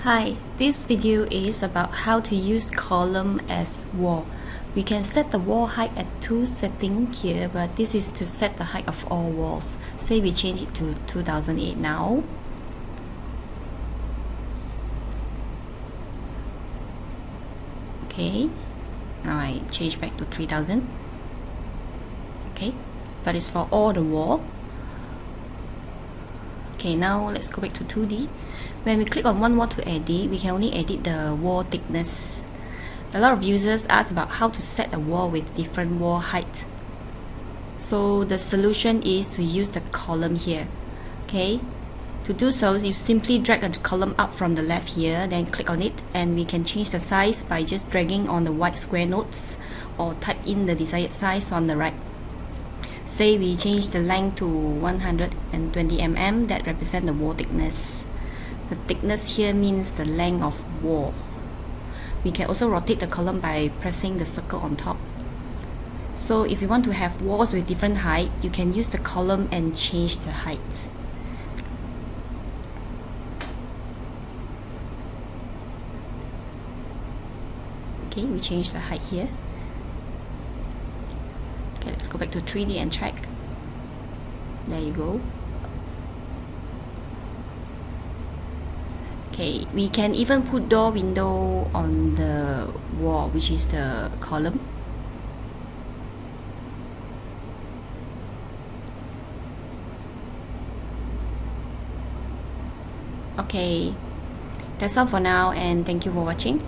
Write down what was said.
Hi, this video is about how to use column as wall. We can set the wall height at 2 settings here, but this is to set the height of all walls. Say we change it to 2008 now. Okay, now I change back to 3000. Okay, but it's for all the wall. Okay, now let's go back to 2D. When we click on one wall to edit, we can only edit the wall thickness. A lot of users ask about how to set a wall with different wall height. So the solution is to use the column here. Okay, to do so, you simply drag a column up from the left here, then click on it, and we can change the size by just dragging on the white square nodes or type in the desired size on the right. Say we change the length to 120 mm, that represents the wall thickness. The thickness here means the length of wall. We can also rotate the column by pressing the circle on top. So if you want to have walls with different height, you can use the column and change the height. Okay, we change the height here. Okay, let's go back to 3D and check. There you go. Okay, we can even put door window on the wall, which is the column. Okay, that's all for now, and thank you for watching.